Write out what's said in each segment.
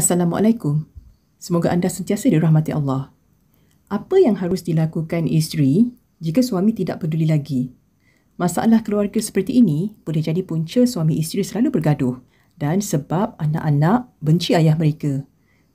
Assalamualaikum. Semoga anda sentiasa dirahmati Allah. Apa yang harus dilakukan isteri jika suami tidak peduli lagi? Masalah keluarga seperti ini boleh jadi punca suami isteri selalu bergaduh dan sebab anak-anak benci ayah mereka.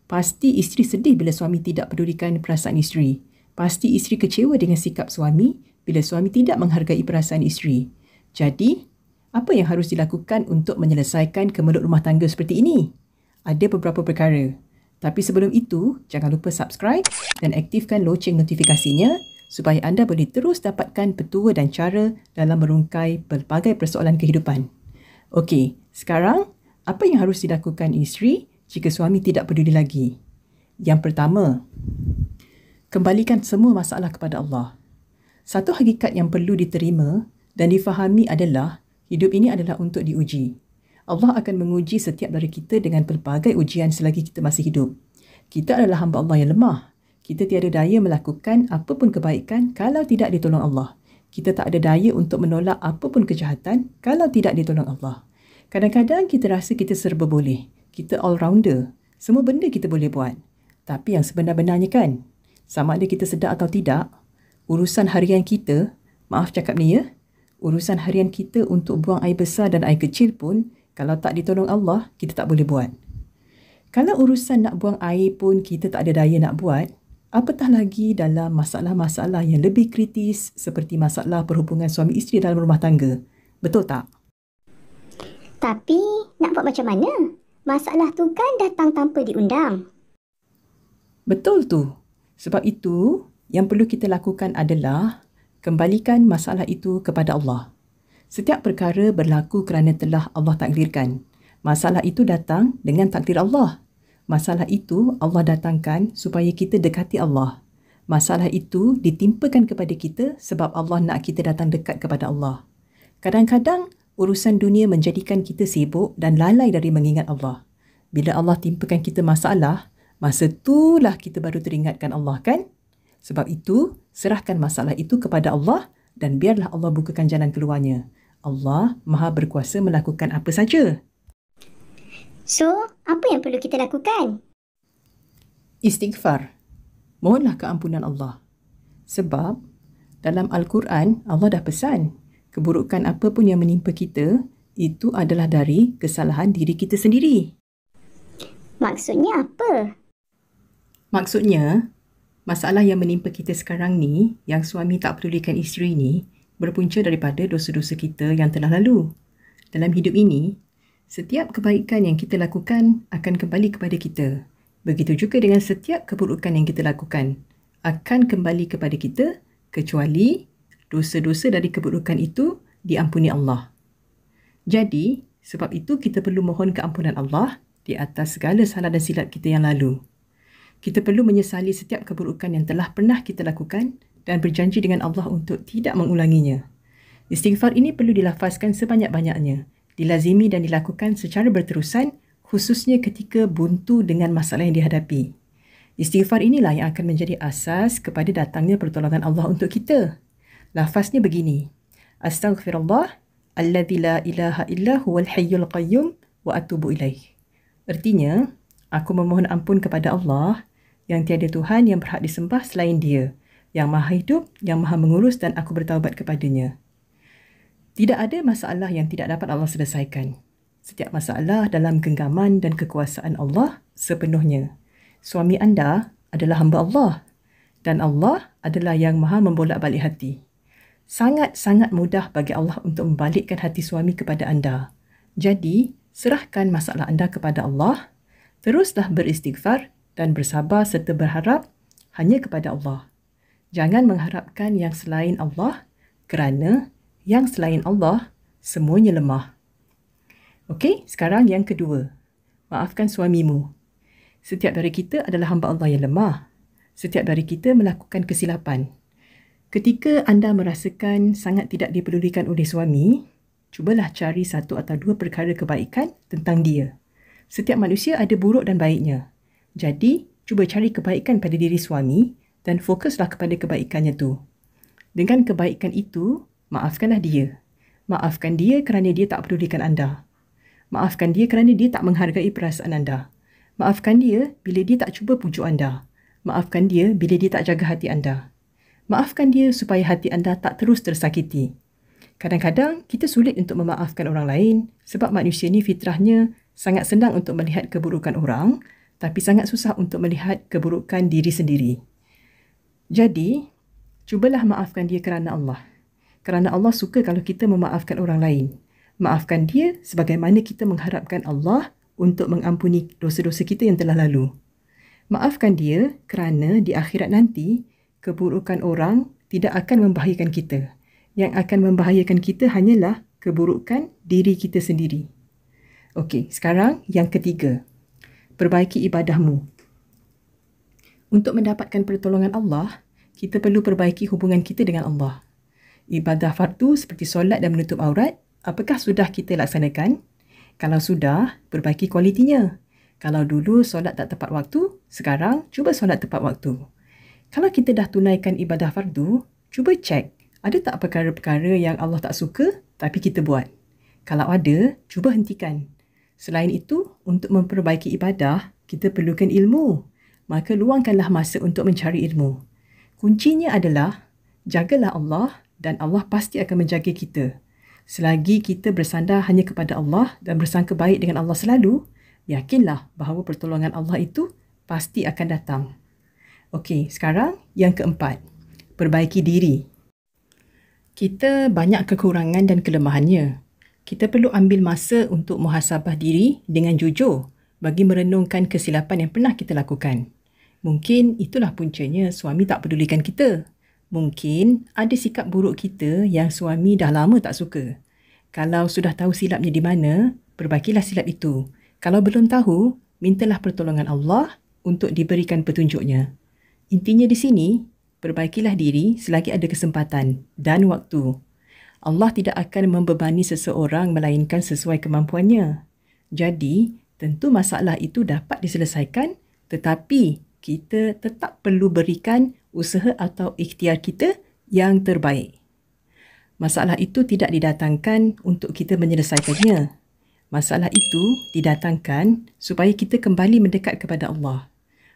Pasti isteri sedih bila suami tidak pedulikan perasaan isteri. Pasti isteri kecewa dengan sikap suami bila suami tidak menghargai perasaan isteri. Jadi, apa yang harus dilakukan untuk menyelesaikan kemelut rumah tangga seperti ini? Ada beberapa perkara. Tapi sebelum itu, jangan lupa subscribe dan aktifkan loceng notifikasinya supaya anda boleh terus dapatkan petua dan cara dalam merungkai pelbagai persoalan kehidupan. Okey, sekarang apa yang harus dilakukan isteri jika suami tidak peduli lagi? Yang pertama, kembalikan semua masalah kepada Allah. Satu hakikat yang perlu diterima dan difahami adalah hidup ini adalah untuk diuji. Allah akan menguji setiap dari kita dengan pelbagai ujian selagi kita masih hidup. Kita adalah hamba Allah yang lemah. Kita tiada daya melakukan apapun kebaikan kalau tidak ditolong Allah. Kita tak ada daya untuk menolak apapun kejahatan kalau tidak ditolong Allah. Kadang-kadang kita rasa kita serba boleh. Kita all-rounder. Semua benda kita boleh buat. Tapi yang sebenar-benarnya kan, sama ada kita sedar atau tidak, urusan harian kita, maaf cakap ni ya, urusan harian kita untuk buang air besar dan air kecil pun, kalau tak ditolong Allah, kita tak boleh buat. Kalau urusan nak buang air pun kita tak ada daya nak buat, apatah lagi dalam masalah-masalah yang lebih kritis seperti masalah perhubungan suami isteri dalam rumah tangga. Betul tak? Tapi, nak buat macam mana? Masalah tu kan datang tanpa diundang. Betul tu. Sebab itu, yang perlu kita lakukan adalah kembalikan masalah itu kepada Allah. Setiap perkara berlaku kerana telah Allah takdirkan. Masalah itu datang dengan takdir Allah. Masalah itu Allah datangkan supaya kita dekati Allah. Masalah itu ditimpakan kepada kita sebab Allah nak kita datang dekat kepada Allah. Kadang-kadang urusan dunia menjadikan kita sibuk dan lalai dari mengingat Allah. Bila Allah timpakan kita masalah, masa itulah kita baru teringatkan Allah kan? Sebab itu, serahkan masalah itu kepada Allah dan biarlah Allah bukakan jalan keluarnya. Allah Maha berkuasa melakukan apa saja. So, apa yang perlu kita lakukan? Istighfar. Mohonlah keampunan Allah. Sebab dalam Al-Quran, Allah dah pesan, keburukan apa pun yang menimpa kita, itu adalah dari kesalahan diri kita sendiri. Maksudnya apa? Maksudnya, masalah yang menimpa kita sekarang ni, yang suami tak pedulikan isteri ni, berpunca daripada dosa-dosa kita yang telah lalu. Dalam hidup ini, setiap kebaikan yang kita lakukan akan kembali kepada kita. Begitu juga dengan setiap keburukan yang kita lakukan akan kembali kepada kita kecuali dosa-dosa dari keburukan itu diampuni Allah. Jadi, sebab itu kita perlu mohon keampunan Allah di atas segala salah dan silap kita yang lalu. Kita perlu menyesali setiap keburukan yang telah pernah kita lakukan dan berjanji dengan Allah untuk tidak mengulanginya. Istighfar ini perlu dilafazkan sebanyak-banyaknya, dilazimi dan dilakukan secara berterusan, khususnya ketika buntu dengan masalah yang dihadapi. Istighfar inilah yang akan menjadi asas kepada datangnya pertolongan Allah untuk kita. Lafaznya begini: Astaghfirullah, alladzi la ilaha illa huwal hayyul qayyum wa atubu ilaih. Artinya, aku memohon ampun kepada Allah yang tiada Tuhan yang berhak disembah selain Dia, yang maha hidup, yang maha mengurus dan aku bertaubat kepadanya. Tidak ada masalah yang tidak dapat Allah selesaikan. Setiap masalah dalam genggaman dan kekuasaan Allah sepenuhnya. Suami anda adalah hamba Allah dan Allah adalah yang maha membolak-balik hati. Sangat-sangat mudah bagi Allah untuk membalikkan hati suami kepada anda. Jadi, serahkan masalah anda kepada Allah, teruslah beristighfar dan bersabar serta berharap hanya kepada Allah. Jangan mengharapkan yang selain Allah kerana yang selain Allah semuanya lemah. Okey, sekarang yang kedua. Maafkan suamimu. Setiap dari kita adalah hamba Allah yang lemah. Setiap dari kita melakukan kesilapan. Ketika anda merasakan sangat tidak dipedulikan oleh suami, cubalah cari satu atau dua perkara kebaikan tentang dia. Setiap manusia ada buruk dan baiknya. Jadi, cuba cari kebaikan pada diri suami dan fokuslah kepada kebaikannya tu. Dengan kebaikan itu, maafkanlah dia. Maafkan dia kerana dia tak pedulikan anda. Maafkan dia kerana dia tak menghargai perasaan anda. Maafkan dia bila dia tak cuba pujuk anda. Maafkan dia bila dia tak jaga hati anda. Maafkan dia supaya hati anda tak terus tersakiti. Kadang-kadang kita sulit untuk memaafkan orang lain sebab manusia ni fitrahnya sangat senang untuk melihat keburukan orang tapi sangat susah untuk melihat keburukan diri sendiri. Jadi, cubalah maafkan dia kerana Allah. Kerana Allah suka kalau kita memaafkan orang lain. Maafkan dia sebagaimana kita mengharapkan Allah untuk mengampuni dosa-dosa kita yang telah lalu. Maafkan dia kerana di akhirat nanti, keburukan orang tidak akan membahayakan kita. Yang akan membahayakan kita hanyalah keburukan diri kita sendiri. Okey, sekarang yang ketiga. Perbaiki ibadahmu. Untuk mendapatkan pertolongan Allah, kita perlu perbaiki hubungan kita dengan Allah. Ibadah fardu seperti solat dan menutup aurat, apakah sudah kita laksanakan? Kalau sudah, perbaiki kualitinya. Kalau dulu solat tak tepat waktu, sekarang cuba solat tepat waktu. Kalau kita dah tunaikan ibadah fardu, cuba cek ada tak perkara-perkara yang Allah tak suka tapi kita buat. Kalau ada, cuba hentikan. Selain itu, untuk memperbaiki ibadah, kita perlukan ilmu. Maka luangkanlah masa untuk mencari ilmu. Kuncinya adalah, jagalah Allah dan Allah pasti akan menjaga kita. Selagi kita bersandar hanya kepada Allah dan bersangka baik dengan Allah selalu, yakinlah bahawa pertolongan Allah itu pasti akan datang. Okey, sekarang yang keempat. Perbaiki diri. Kita banyak kekurangan dan kelemahannya. Kita perlu ambil masa untuk muhasabah diri dengan jujur bagi merenungkan kesilapan yang pernah kita lakukan. Mungkin itulah puncanya suami tak pedulikan kita. Mungkin ada sikap buruk kita yang suami dah lama tak suka. Kalau sudah tahu silapnya di mana, perbaikilah silap itu. Kalau belum tahu, mintalah pertolongan Allah untuk diberikan petunjuknya. Intinya di sini, perbaikilah diri selagi ada kesempatan dan waktu. Allah tidak akan membebani seseorang melainkan sesuai kemampuannya. Jadi, tentu masalah itu dapat diselesaikan tetapi kita tetap perlu berikan usaha atau ikhtiar kita yang terbaik. Masalah itu tidak didatangkan untuk kita menyelesaikannya. Masalah itu didatangkan supaya kita kembali mendekat kepada Allah.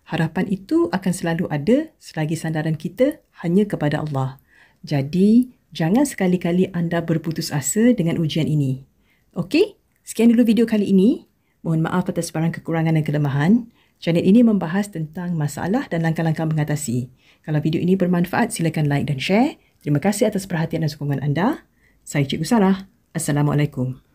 Harapan itu akan selalu ada selagi sandaran kita hanya kepada Allah. Jadi, jangan sekali-kali anda berputus asa dengan ujian ini. Okey, sekian dulu video kali ini. Mohon maaf atas barang kekurangan dan kelemahan. Channel ini membahas tentang masalah dan langkah-langkah mengatasi. Kalau video ini bermanfaat, silakan like dan share. Terima kasih atas perhatian dan sokongan anda. Saya Cikgu Sarah. Assalamualaikum.